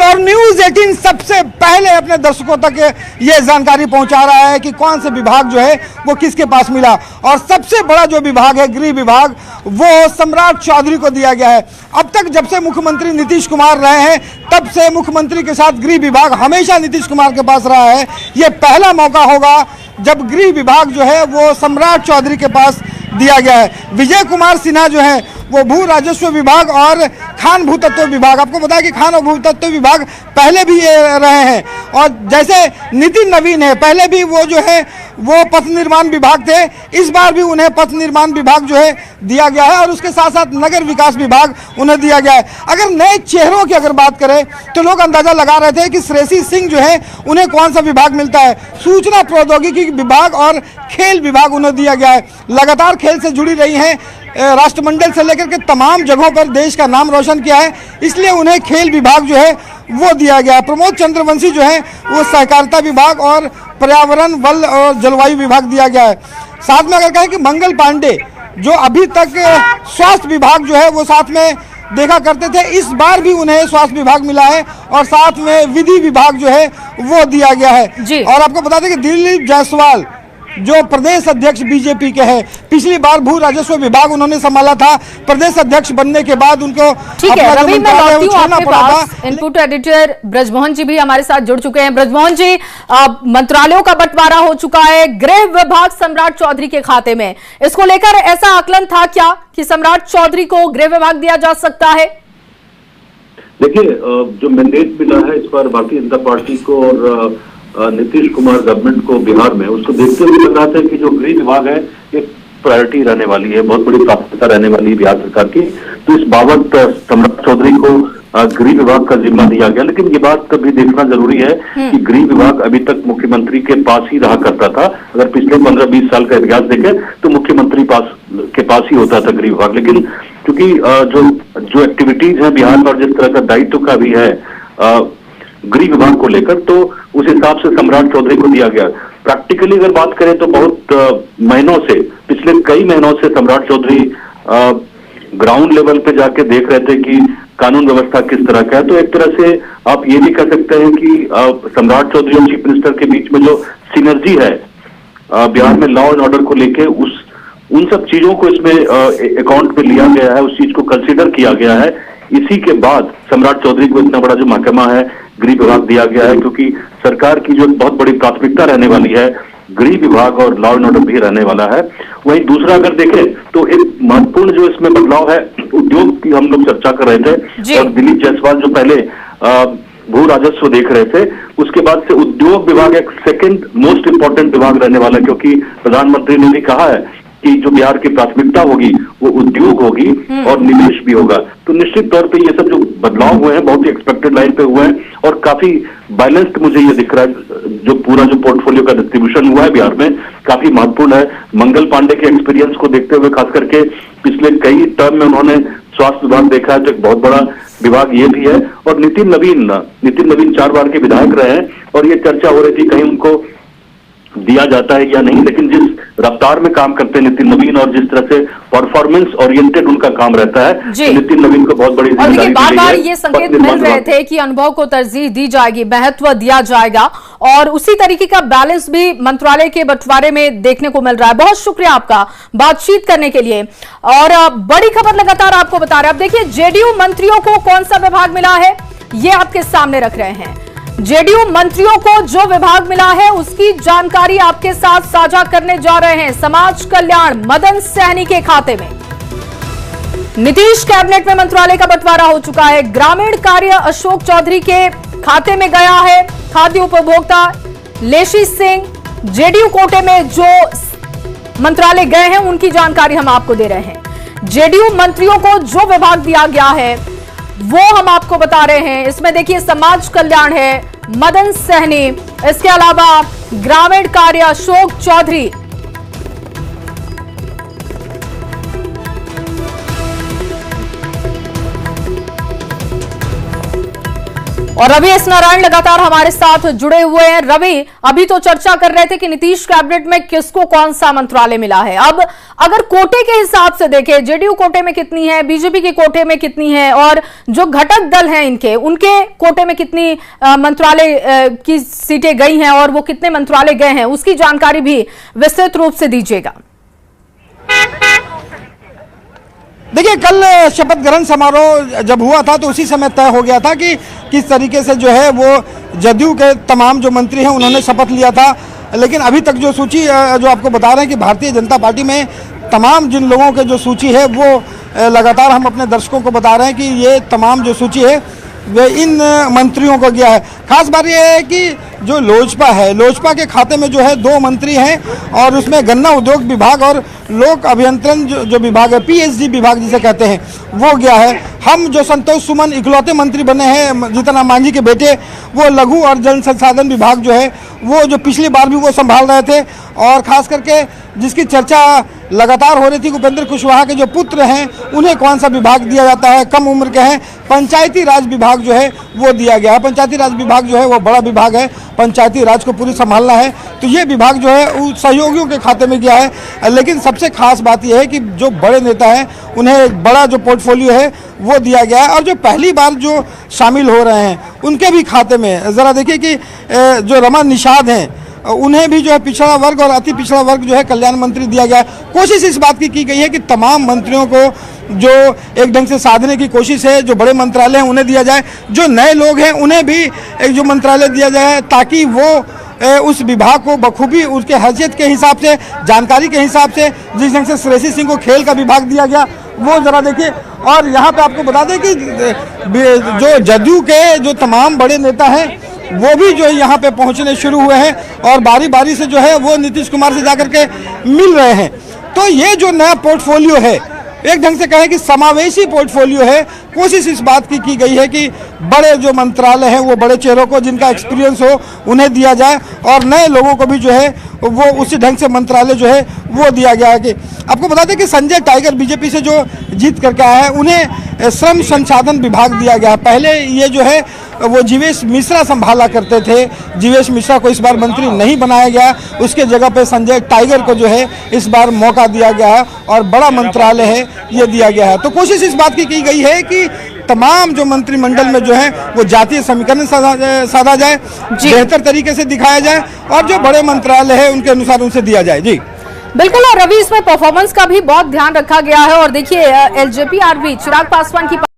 बिल्कुल, और न्यूज़ 18 सबसे पहले अपने दर्शकों तक ये जानकारी पहुंचा रहा है कि कौन से विभाग जो है वो किसके पास मिला। और सबसे बड़ा जो विभाग है गृह विभाग, वो सम्राट चौधरी को दिया गया है। अब तक जब से मुख्यमंत्री नीतीश कुमार रहे हैं तब से मुख्यमंत्री के साथ गृह विभाग हमेशा नीतीश कुमार के पास रहा है। ये पहला मौका होगा जब गृह विभाग जो है वो सम्राट चौधरी के पास दिया गया है। विजय कुमार सिन्हा जो है वो भू राजस्व विभाग और खान भूतत्व विभाग, आपको पता है कि खान और भूतत्व विभाग पहले भी ये रहे हैं। और जैसे नितिन नवीन है, पहले भी वो जो है वो पथ निर्माण विभाग थे, इस बार भी उन्हें पथ निर्माण विभाग जो है दिया गया है। और उसके साथ साथ नगर विकास विभाग उन्हें दिया गया है। अगर नए चेहरों की अगर बात करें तो लोग अंदाजा लगा रहे थे कि श्रेयसी सिंह जो है उन्हें कौन सा विभाग मिलता है। सूचना प्रौद्योगिकी विभाग और खेल विभाग उन्हें दिया गया है। लगातार खेल से जुड़ी रही हैं, राष्ट्रमंडल से लेकर के तमाम जगहों पर देश का नाम रोशन किया है, इसलिए उन्हें खेल विभाग जो है वो दिया गया। प्रमोद चंद्रवंशी जो है वो सहकारिता विभाग और पर्यावरण वन और जलवायु विभाग दिया गया है। साथ में अगर कहें कि मंगल पांडे जो अभी तक स्वास्थ्य विभाग जो है वो साथ में देखा करते थे, इस बार भी उन्हें स्वास्थ्य विभाग मिला है और साथ में विधि विभाग जो है वो दिया गया है। और आपको बता दें कि दिलीप जायसवाल जो प्रदेश अध्यक्ष बीजेपी के हैं, पिछली बार भू राजस्व विभाग उन्होंने संभाला था, प्रदेश अध्यक्ष बनने के बाद उनको ठीक है। रवि, मैं लौटती हूं आपके पास। था। इनपुट एडिटर ब्रजमोहन जी भी हमारे साथ जुड़ चुके हैं। ब्रजमोहन जी, मंत्रालयों का बंटवारा हो चुका है, गृह विभाग सम्राट चौधरी के खाते में, इसको लेकर ऐसा आकलन था क्या कि सम्राट चौधरी को गृह विभाग दिया जा सकता है? देखिए, जो मैंडेट मिला है इस बार भारतीय जनता पार्टी को और नीतीश कुमार गवर्नमेंट को बिहार में, उसको देखते हुए लग रहा था कि जो गृह विभाग है एक प्रायोरिटी रहने वाली है, बहुत बड़ी प्राथमिकता रहने वाली है बिहार सरकार की। तो इस बाबत सम्राट चौधरी को गृह विभाग का जिम्मा दिया गया। लेकिन ये बात कभी देखना जरूरी है कि गृह विभाग अभी तक मुख्यमंत्री के पास ही रहा करता था। अगर पिछले 15-20 साल का इतिहास देखें तो मुख्यमंत्री के पास ही होता था गृह विभाग। लेकिन क्योंकि जो एक्टिविटीज है बिहार में और जिस तरह का दायित्व का भी है गृह विभाग को लेकर, तो उस हिसाब से सम्राट चौधरी को दिया गया। प्रैक्टिकली अगर बात करें तो बहुत महीनों से, पिछले कई महीनों से सम्राट चौधरी ग्राउंड लेवल पे जाके देख रहे थे कि कानून व्यवस्था किस तरह का है। तो एक तरह से आप ये भी कह सकते हैं कि सम्राट चौधरी और चीफ मिनिस्टर के बीच में जो सिनर्जी है बिहार में लॉ एंड ऑर्डर को लेके, उन सब चीजों को इसमें अकाउंट में लिया गया है, उस चीज को कंसिडर किया गया है। इसी के बाद सम्राट चौधरी को इतना बड़ा जो महकमा है गृह विभाग दिया गया है, क्योंकि सरकार की जो बहुत बड़ी प्राथमिकता रहने वाली है गृह विभाग और लॉ एंड ऑर्डर भी रहने वाला है। वहीं दूसरा अगर देखें तो एक महत्वपूर्ण जो इसमें बदलाव है, उद्योग की हम लोग चर्चा कर रहे थे और दिलीप जायसवाल जो पहले भू राजस्व देख रहे थे, उसके बाद से उद्योग विभाग एक सेकंड मोस्ट इंपॉर्टेंट विभाग रहने वाला है, क्योंकि प्रधानमंत्री ने भी कहा है कि जो बिहार की प्राथमिकता होगी वो उद्योग होगी और निवेश भी होगा। तो निश्चित तौर पे ये सब जो बदलाव हुए हैं बहुत ही एक्सपेक्टेड लाइन पे हुए हैं और काफी बैलेंस्ड मुझे ये दिख रहा है। जो पूरा जो पोर्टफोलियो का डिस्ट्रीब्यूशन हुआ है बिहार में काफी महत्वपूर्ण है। मंगल पांडे के एक्सपीरियंस को देखते हुए खास करके पिछले कई टर्म में उन्होंने स्वास्थ्य विभाग देखा है, तो एक बहुत बड़ा विभाग ये भी है। और नितिन नवीन 4 बार के विधायक रहे हैं और ये चर्चा हो रही थी कहीं उनको दिया जाता है या नहीं, लेकिन जिस रफ्तार में काम करते हैं नितिन नवीन और जिस तरह से परफॉर्मेंस ओरिएंटेड उनका काम रहता है, तो नितिन नवीन को बहुत बड़ी जिम्मेदारी बार बार ये संकेत मिल रहे थे कि अनुभव को तरजीह दी जाएगी, महत्व दिया जाएगा और उसी तरीके का बैलेंस भी मंत्रालय के बंटवारे में देखने को मिल रहा है। बहुत शुक्रिया आपका बातचीत करने के लिए। और बड़ी खबर लगातार आपको बता रहे हैं। अब देखिए, जेडीयू मंत्रियों को कौन सा विभाग मिला है ये आपके सामने रख रहे हैं। जेडीयू मंत्रियों को जो विभाग मिला है उसकी जानकारी आपके साथ साझा करने जा रहे हैं। समाज कल्याण मदन सहनी के खाते में, नीतीश कैबिनेट में मंत्रालय का बंटवारा हो चुका है। ग्रामीण कार्य अशोक चौधरी के खाते में गया है। खाद्य उपभोक्ता लेशी सिंह जेडीयू कोटे में जो मंत्रालय गए हैं उनकी जानकारी हम आपको दे रहे हैं। जेडीयू मंत्रियों को जो विभाग दिया गया है वो हम आपको बता रहे हैं। इसमें देखिए, समाज कल्याण है मदन सहनी, इसके अलावा ग्रामीण कार्य अशोक चौधरी, और रवि एस नारायण लगातार हमारे साथ जुड़े हुए हैं। रवि, अभी तो चर्चा कर रहे थे कि नीतीश कैबिनेट में किसको कौन सा मंत्रालय मिला है। अब अगर कोटे के हिसाब से देखें, जेडीयू कोटे में कितनी है, बीजेपी के कोटे में कितनी है, और जो घटक दल हैं उनके कोटे में कितनी मंत्रालय की सीटें गई हैं और वो कितने मंत्रालय गए हैं, उसकी जानकारी भी विस्तृत रूप से दीजिएगा। देखिए, कल शपथ ग्रहण समारोह जब हुआ था तो उसी समय तय हो गया था कि किस तरीके से जो है वो जदयू के तमाम जो मंत्री हैं उन्होंने शपथ लिया था। लेकिन अभी तक जो सूची जो आपको बता रहे हैं कि भारतीय जनता पार्टी में तमाम जिन लोगों के जो सूची है वो लगातार हम अपने दर्शकों को बता रहे हैं कि ये तमाम जो सूची है वे इन मंत्रियों को गया है। खास बात यह है कि जो लोजपा है, लोजपा के खाते में जो है 2 मंत्री हैं और उसमें गन्ना उद्योग विभाग और लोक अभियंत्रण जो विभाग है, पीएचडी विभाग जिसे कहते हैं, वो गया है। हम जो संतोष सुमन इकलौते मंत्री बने हैं, जीतन राम मांझी के बेटे, वो लघु और जल संसाधन विभाग जो है वो जो पिछली बार भी वो संभाल रहे थे। और खास करके जिसकी चर्चा लगातार हो रही थी, उपेंद्र कुशवाहा के जो पुत्र हैं उन्हें कौन सा विभाग दिया जाता है, कम उम्र के हैं, पंचायती राज विभाग जो है वो दिया गया है। पंचायती राज विभाग जो है वो बड़ा विभाग है, पंचायती राज को पूरी संभालना है, तो ये विभाग जो है सहयोगियों के खाते में गया है। लेकिन सबसे खास बात यह है कि जो बड़े नेता हैं उन्हें एक बड़ा जो पोर्टफोलियो है वो दिया गया है। और जो पहली बार जो शामिल हो रहे हैं उनके भी खाते में ज़रा देखिए कि जो रमन निषाद हैं उन्हें भी जो है पिछड़ा वर्ग और अति पिछड़ा वर्ग जो है कल्याण मंत्री दिया गया है। कोशिश इस बात की गई है कि तमाम मंत्रियों को जो एक ढंग से साधने की कोशिश है, जो बड़े मंत्रालय हैं उन्हें दिया जाए, जो नए लोग हैं उन्हें भी एक जो मंत्रालय दिया जाए ताकि वो उस विभाग को बखूबी उसके हैसियत के हिसाब से, जानकारी के हिसाब से, जिस ढंग से श्रेयसी सिंह को खेल का विभाग दिया गया वो ज़रा देखिए। और यहाँ पे आपको बता दें कि जो जदयू के जो तमाम बड़े नेता हैं वो भी जो है यहाँ पे पहुँचने शुरू हुए हैं और बारी बारी से जो है वो नीतीश कुमार से जाकर के मिल रहे हैं। तो ये जो नया पोर्टफोलियो है, एक ढंग से कहें कि समावेशी पोर्टफोलियो है। कोशिश इस बात की गई है कि बड़े जो मंत्रालय हैं वो बड़े चेहरों को जिनका एक्सपीरियंस हो उन्हें दिया जाए और नए लोगों को भी जो है वो उसी ढंग से मंत्रालय जो है वो दिया गया है। कि आपको बता दें कि संजय टाइगर बीजेपी से जो जीत करके आया है उन्हें श्रम संसाधन विभाग दिया गया। पहले ये जो है वो जीवेश मिश्रा संभाला करते थे, जीवेश मिश्रा को इस बार मंत्री नहीं बनाया गया, उसके जगह पे संजय टाइगर को जो है इस बार मौका दिया गया है और बड़ा मंत्रालय है ये दिया गया है। तो कोशिश इस बात की गई है कि तमाम जो मंत्रिमंडल में जो है वो जातीय समीकरण साधा जाए, बेहतर तरीके से दिखाया जाए और जो बड़े मंत्रालय है उनके अनुसार उनसे दिया जाए। जी बिल्कुल। और रवि, इसमें परफॉर्मेंस का भी बहुत ध्यान रखा गया है और देखिए एलजेपी आरवी चिराग पासवान की